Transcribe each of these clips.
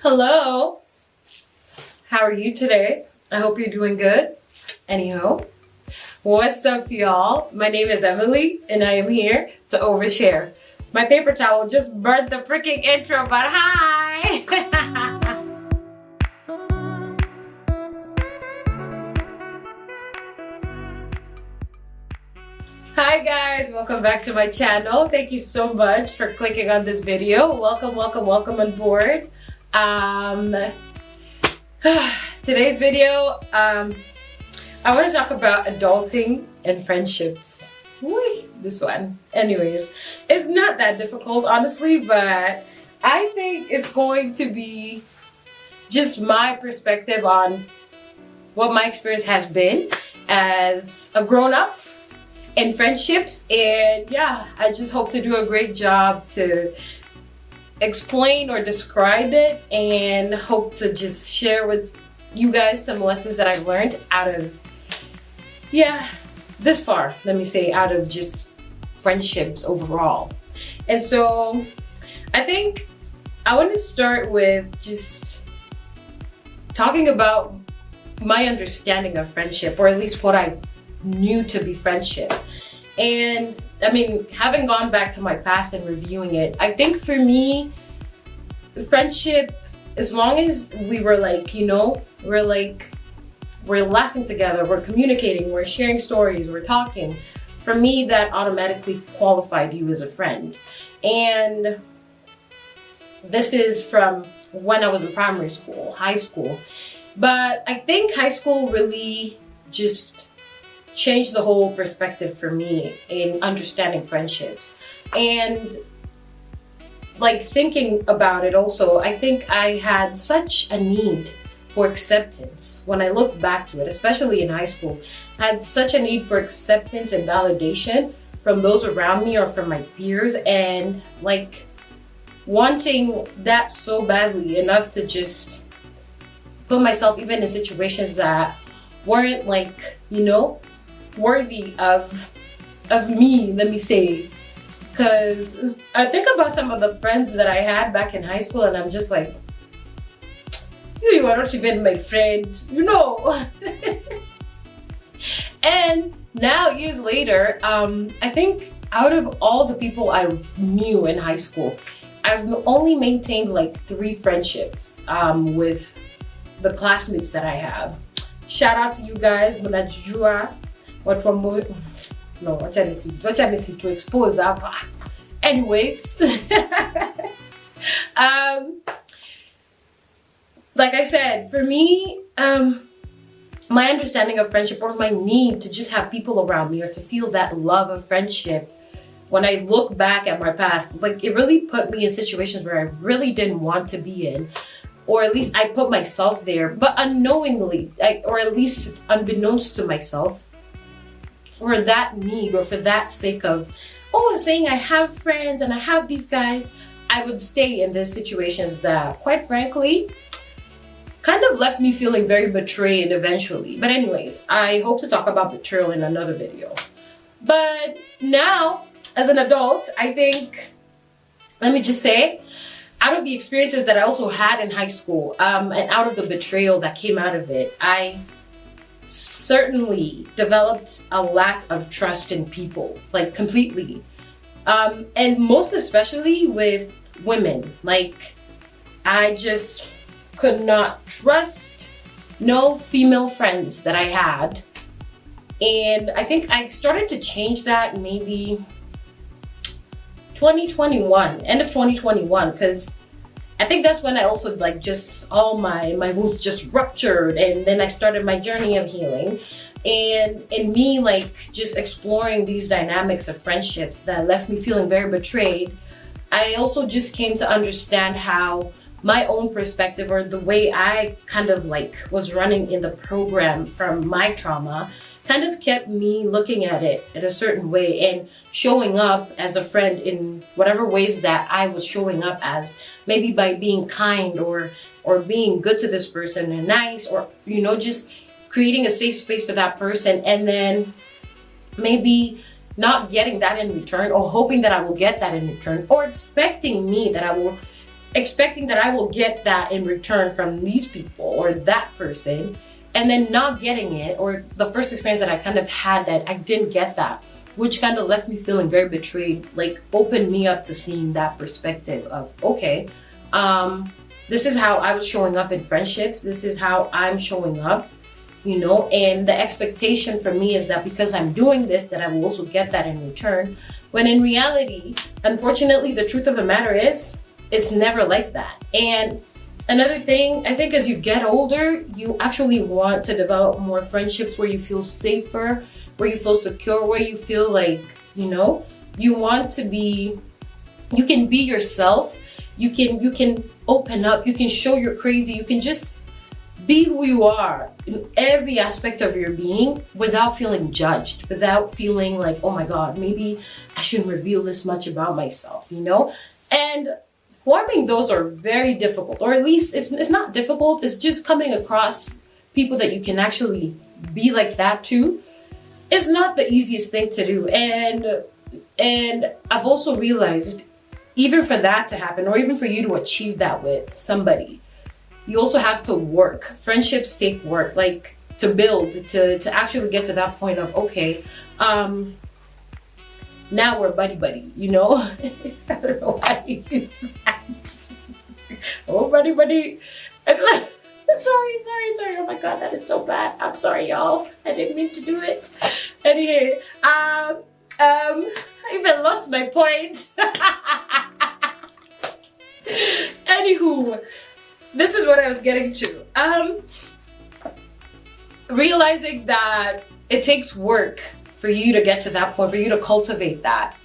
Hello, how are you today? I hope you're doing good. Anyhow, what's up, y'all? My name is Emily, and I am here to overshare. My paper towel just burnt the freaking intro, but hi! Hi guys, welcome back to my channel. Thank you so much for clicking on this video. Welcome on board. Today's video, I want to talk about adulting and friendships. Whee, this one. Anyways, it's not that difficult, honestly, but I think it's going to be just my perspective on what my experience has been as a grown-up in friendships. And yeah, I just hope to do a great job to explain or describe it, and hope to just share with you guys some lessons that I've learned out of, this far, let me say, out of just friendships overall. And so I think I want to start with just talking about my understanding of friendship, or at least what I knew to be friendship. And I mean, having gone back to my past and reviewing it, I think for me, friendship, as long as we were we're laughing together, we're communicating, we're sharing stories, we're talking, for me, that automatically qualified you as a friend. And this is from when I was in primary school, high school. But I think high school really just changed the whole perspective for me in understanding friendships. And like thinking about it also, I think I had such a need for acceptance. When I look back to it, especially in high school, I had such a need for acceptance and validation from those around me or from my peers, and like wanting that so badly enough to just put myself even in situations that weren't worthy of me, let me say. Because I think about some of the friends that I had back in high school, and I'm just like, you are not even my friend, And now, years later, I think out of all the people I knew in high school, I've only maintained like 3 friendships with the classmates that I have. Shout out to you guys, Munajua. What one more? No, what I see to expose up. Anyways, like I said, for me, my understanding of friendship, or my need to just have people around me or to feel that love of friendship, when I look back at my past, like it really put me in situations where I really didn't want to be in, or at least I put myself there, but unknowingly, or at least unbeknownst to myself, for that need or for that sake of, saying I have friends and I have these guys, I would stay in these situations that, quite frankly, kind of left me feeling very betrayed eventually. But anyways, I hope to talk about betrayal in another video. But now, as an adult, I think, let me just say, out of the experiences that I also had in high school, and out of the betrayal that came out of it, I certainly developed a lack of trust in people, like completely. And most especially with women. Like, I just could not trust no female friends that I had. And I think I started to change that maybe 2021, end of 2021, because I think that's when I also just all my wounds just ruptured, and then I started my journey of healing. And in me just exploring these dynamics of friendships that left me feeling very betrayed, I also just came to understand how my own perspective, or the way I kind of was running in the program from my trauma, kind of kept me looking at it in a certain way and showing up as a friend in whatever ways that I was showing up as, maybe by being kind or being good to this person and nice, or just creating a safe space for that person, and then maybe not getting that in return, or hoping that I will get that in return, or expecting me that I will expecting that I will get that in return from these people or that person, and then not getting it, or the first experience that I kind of had that I didn't get that, which kind of left me feeling very betrayed, like opened me up to seeing that perspective of, okay, this is how I was showing up in friendships. This is how I'm showing up, you know, and the expectation for me is that because I'm doing this, that I will also get that in return. When in reality, unfortunately, the truth of the matter is, it's never like that. And another thing, I think as you get older, you actually want to develop more friendships where you feel safer, where you feel secure, where you feel like, you know, you want to be, you can be yourself, you can open up, you can show you're crazy, you can just be who you are in every aspect of your being without feeling judged, without feeling like, oh my God, maybe I shouldn't reveal this much about myself, you know? And forming those are very difficult, or at least it's not difficult, it's just coming across people that you can actually be like that too. It's not the easiest thing to do. And I've also realized, even for that to happen, or even for you to achieve that with somebody, you also have to work. Friendships take work, like to build, to actually get to that point of, okay, now we're buddy, you know? I don't know why you use that. Oh, buddy. Sorry. Oh my God, that is so bad. I'm sorry, y'all. I didn't mean to do it. Anyway, I even lost my point. Anywho, this is what I was getting to. Realizing that it takes work for you to get to that point, for you to cultivate that,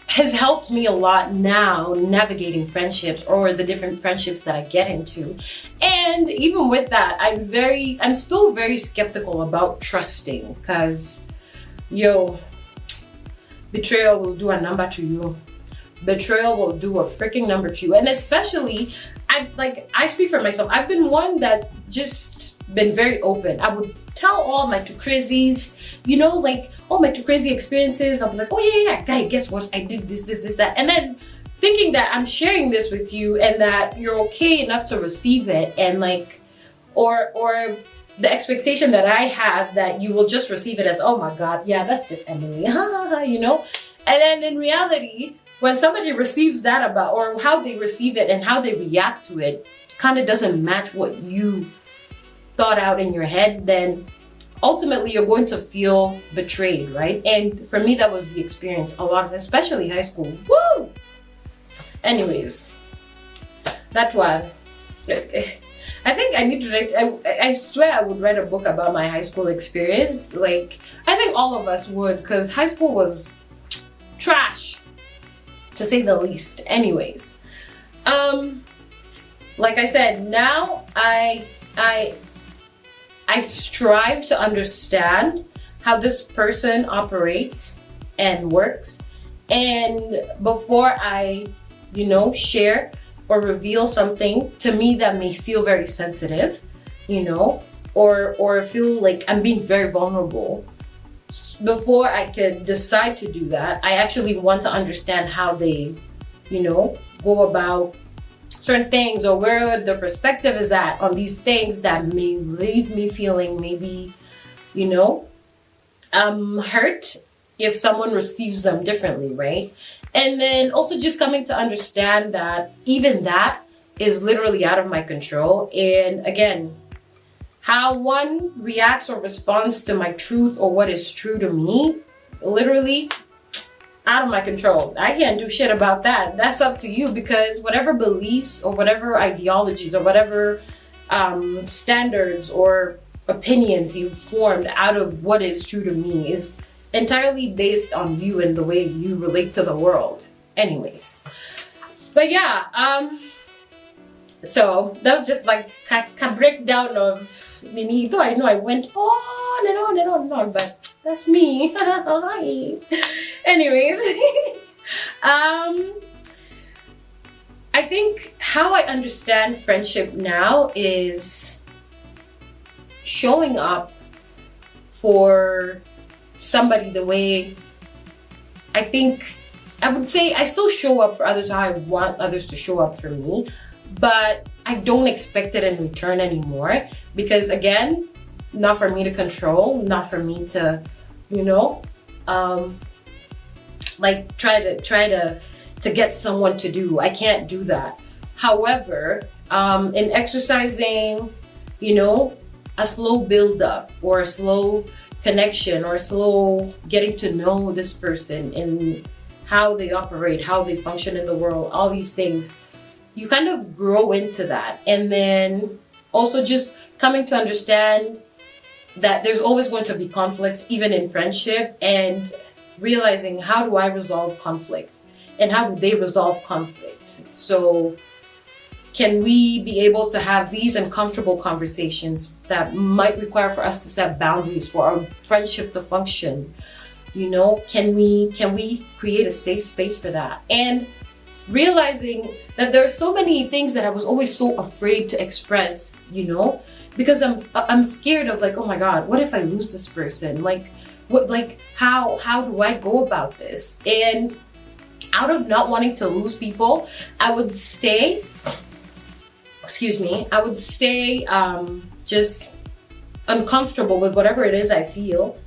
has helped me a lot now navigating friendships, or the different friendships that I get into. And even with that, I'm still very skeptical about trusting, because betrayal will do a number to you. Betrayal will do a freaking number to you. And especially, I speak for myself. I've been one that's just been very open. I would tell all my too crazies, you know, like all my too crazy experiences. I'll be like, oh yeah, guy, guess what? I did this, that. And then thinking that I'm sharing this with you and that you're okay enough to receive it, and like, or the expectation that I have that you will just receive it as, oh my God, yeah, that's just Emily, you know? And then in reality, when somebody receives that about, or how they receive it and how they react to it kind of doesn't match what you thought out in your head, then ultimately you're going to feel betrayed, right? And for me, that was the experience a lot of, especially high school. Woo! Anyways, that's why I think I need to write, I swear I would write a book about my high school experience. Like, I think all of us would, because high school was trash, to say the least. Anyways, like I said, now I strive to understand how this person operates and works, and before I, you know, share or reveal something to me that may feel very sensitive, you know, or feel like I'm being very vulnerable, before I could decide to do that, I actually want to understand how they, you know, go about certain things, or where the perspective is at on these things that may leave me feeling maybe, you know, hurt if someone receives them differently, right? And then also just coming to understand that even that is literally out of my control. And again, how one reacts or responds to my truth or what is true to me, literally out of my control. I can't do shit about that. That's up to you, because whatever beliefs or whatever ideologies or whatever standards or opinions you've formed out of what is true to me is entirely based on you and the way you relate to the world. Anyways, but yeah, so that was just like a breakdown of Mini. Though I know I went on and on and on and on, but that's me. Hi. Anyways, I think how I understand friendship now is showing up for somebody the way I think I would say I still show up for others how I want others to show up for me, but I don't expect it in return anymore, because again, not for me to control, not for me to, you know, like try to get someone to do. I can't do that. However, in exercising, you know, a slow build up or a slow connection or a slow getting to know this person and how they operate, how they function in the world, all these things, you kind of grow into that. And then also just coming to understand that there's always going to be conflicts, even in friendship, and realizing how do I resolve conflict and how do they resolve conflict. So can we be able to have these uncomfortable conversations that might require for us to set boundaries for our friendship to function? You know, can we create a safe space for that? And realizing that there are so many things that I was always so afraid to express, you know, because I'm scared of, like, oh my God, what if I lose this person? Like, what, like, how do I go about this? And out of not wanting to lose people, I would stay just uncomfortable with whatever it is I feel.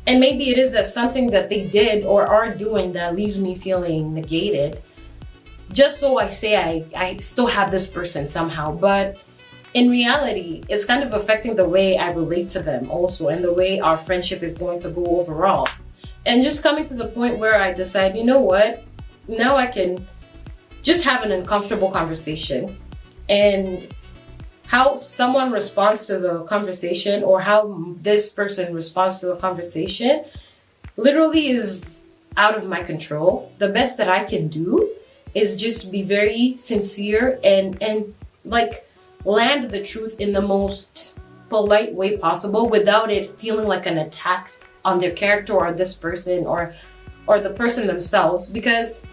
And maybe it is that something that they did or are doing that leaves me feeling negated, just so I say I still have this person somehow. But in reality, it's kind of affecting the way I relate to them also, and the way our friendship is going to go overall. And just coming to the point where I decide, you know what, now I can just have an uncomfortable conversation, and how someone responds to the conversation or how this person responds to the conversation literally is out of my control. The best that I can do is just be very sincere and like land the truth in the most polite way possible without it feeling like an attack on their character or this person or the person themselves. Because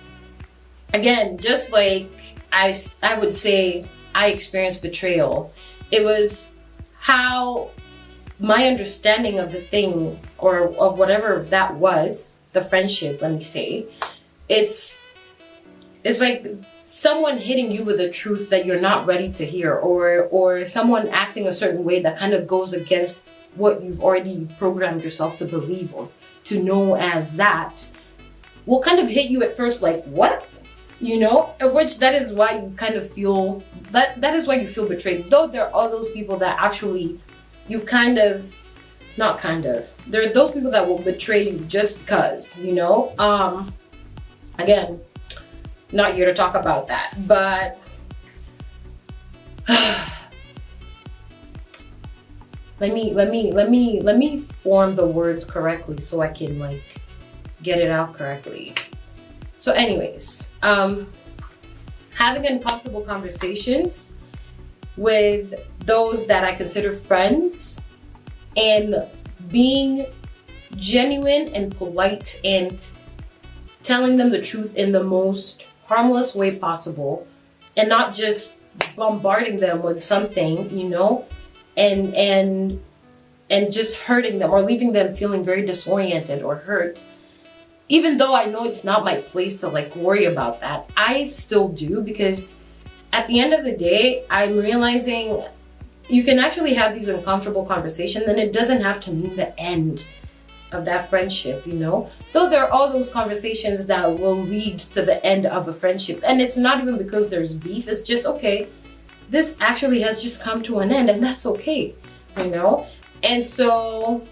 again, just like I would say I experienced betrayal, it was how my understanding of the thing or of whatever that was, the friendship, let me say, it's like someone hitting you with a truth that you're not ready to hear, or someone acting a certain way that kind of goes against what you've already programmed yourself to believe or to know as that, will kind of hit you at first like, what? You know, of which that is why you kind of feel that is why you feel betrayed. Though there are those people that actually you kind of, not kind of, there are those people that will betray you just because, you know. Again, not here to talk about that, but let me form the words correctly so I can like get it out correctly. So anyways, having uncomfortable conversations with those that I consider friends and being genuine and polite and telling them the truth in the most harmless way possible, and not just bombarding them with something, you know, and just hurting them or leaving them feeling very disoriented or hurt. Even though I know it's not my place to like worry about that, I still do, because at the end of the day, I'm realizing you can actually have these uncomfortable conversations and it doesn't have to mean the end of that friendship, you know? Though there are all those conversations that will lead to the end of a friendship. And it's not even because there's beef, it's just, okay, this actually has just come to an end, and that's okay, you know? And so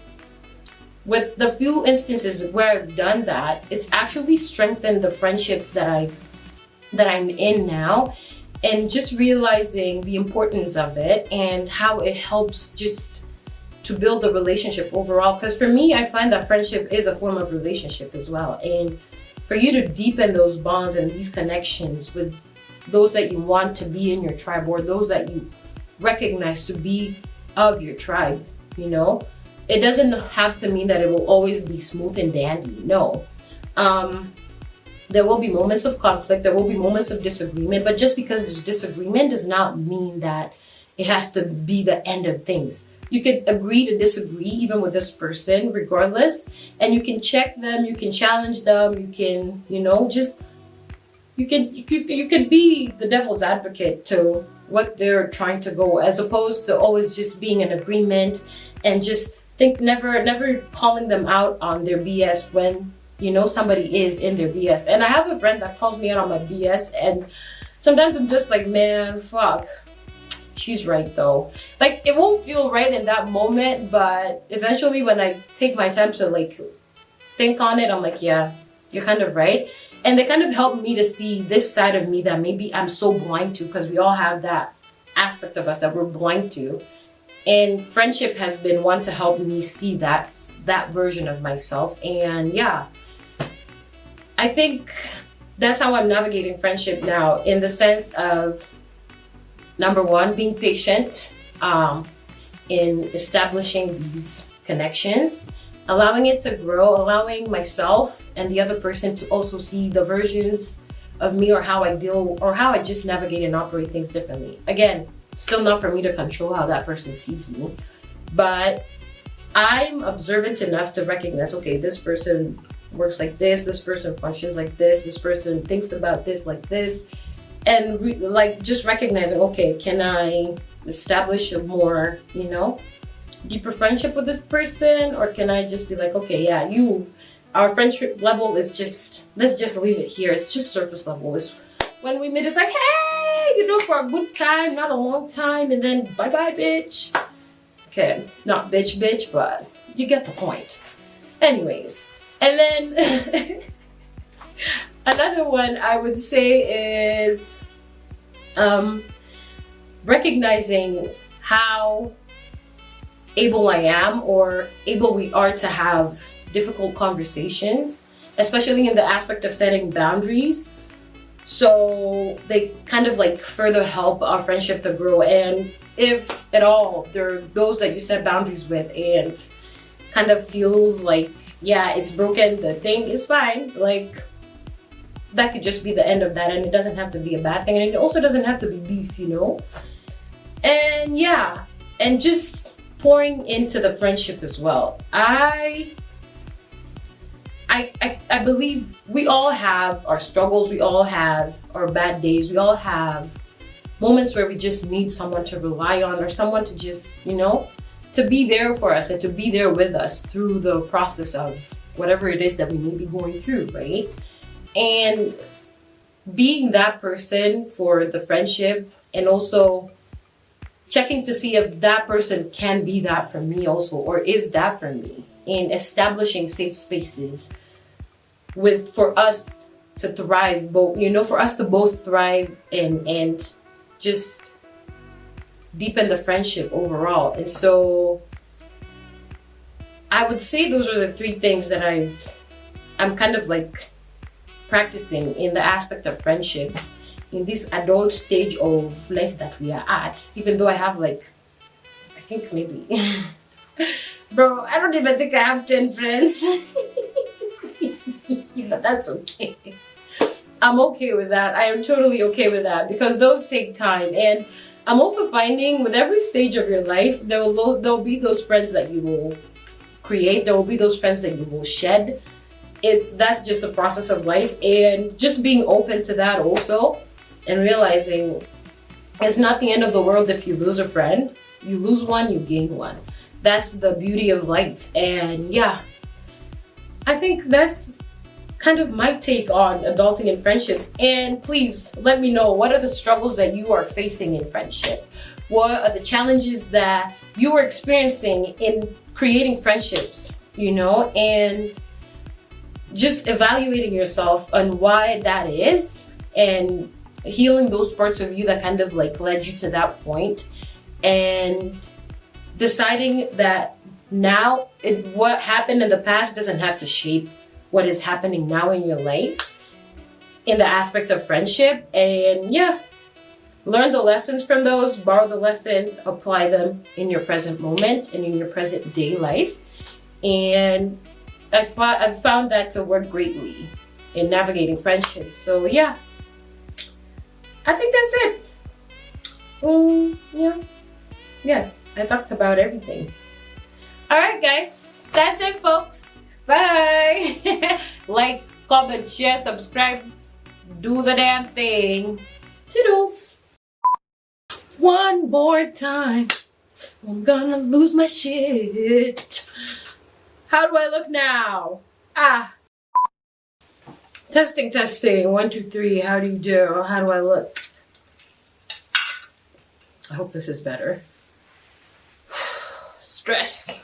with the few instances where I've done that, it's actually strengthened the friendships that I'm in now, and just realizing the importance of it and how it helps just to build the relationship overall. Because for me, I find that friendship is a form of relationship as well. And for you to deepen those bonds and these connections with those that you want to be in your tribe, or those that you recognize to be of your tribe, you know, it doesn't have to mean that it will always be smooth and dandy. No. There will be moments of conflict, there will be moments of disagreement, but just because there's disagreement does not mean that it has to be the end of things. you could agree to disagree even with this person regardless, and you can check them, you can challenge them, you can, just you could be the devil's advocate to what they're trying to go, as opposed to always just being in agreement and just never calling them out on their BS when somebody is in their BS. And I have a friend that calls me out on my BS, and sometimes I'm just like, man, fuck, she's right though. Like, it won't feel right in that moment, but eventually when I take my time to like think on it, I'm like, yeah, you're kind of right. And they kind of help me to see this side of me that maybe I'm so blind to, because we all have that aspect of us that we're blind to. And friendship has been one to help me see that version of myself. And yeah, I think that's how I'm navigating friendship now, in the sense of, number one, being patient in establishing these connections, allowing it to grow, allowing myself and the other person to also see the versions of me, or how I deal, or how I just navigate and operate things differently. Again, still not for me to control how that person sees me, but I'm observant enough to recognize, okay, this person works like this person functions like this person thinks about this like this, and just recognizing, okay, can I establish a more, deeper friendship with this person, or can I just be like, okay, yeah, our friendship level is just, let's just leave it here. It's just surface level. It's when we meet, it's like, hey, for a good time, not a long time, and then bye-bye, bitch. Okay, not bitch, but you get the point. Anyways, and then another one I would say is recognizing how able I am, or able we are, to have difficult conversations, especially in the aspect of setting boundaries. So they kind of like further help our friendship to grow. And if at all there are those that you set boundaries with and kind of feels like, yeah, it's broken, the thing is fine, like that could just be the end of that, and it doesn't have to be a bad thing, and it also doesn't have to be beef, And yeah, and just pouring into the friendship as well. I believe we all have our struggles, we all have our bad days, we all have moments where we just need someone to rely on, or someone to just, to be there for us and to be there with us through the process of whatever it is that we may be going through, right? And being that person for the friendship, and also checking to see if that person can be that for me also, or is that for me, and establishing safe spaces for us to thrive, both, for us to both thrive and just deepen the friendship overall. And so I would say those are the three things that I'm kind of like practicing in the aspect of friendships in this adult stage of life that we are at. Even though I have I think maybe bro, I don't even think I have 10 friends. But that's okay. I'm okay with that. I am totally okay with that, because those take time. And I'm also finding with every stage of your life, there'll be those friends that you will create. There will be those friends that you will shed. That's just a process of life, and just being open to that also, and realizing it's not the end of the world if you lose a friend. You lose one, you gain one. That's the beauty of life. And yeah, I think that's kind of my take on adulting in friendships. And please let me know, what are the struggles that you are facing in friendship? What are the challenges that you are experiencing in creating friendships, and just evaluating yourself on why that is, and healing those parts of you that kind of led you to that point, and deciding that now what happened in the past doesn't have to shape what is happening now in your life in the aspect of friendship. And yeah, learn the lessons from those, borrow the lessons, apply them in your present moment and in your present day life. And I've found that to work greatly in navigating friendships. So yeah, I think that's it. Yeah. I talked about everything. Alright guys, that's it folks. Bye! Like, comment, share, subscribe, do the damn thing. Toodles! One more time. I'm gonna lose my shit. How do I look now? Testing, testing. 1, 2, 3. How do you do? How do I look? I hope this is better. Stress.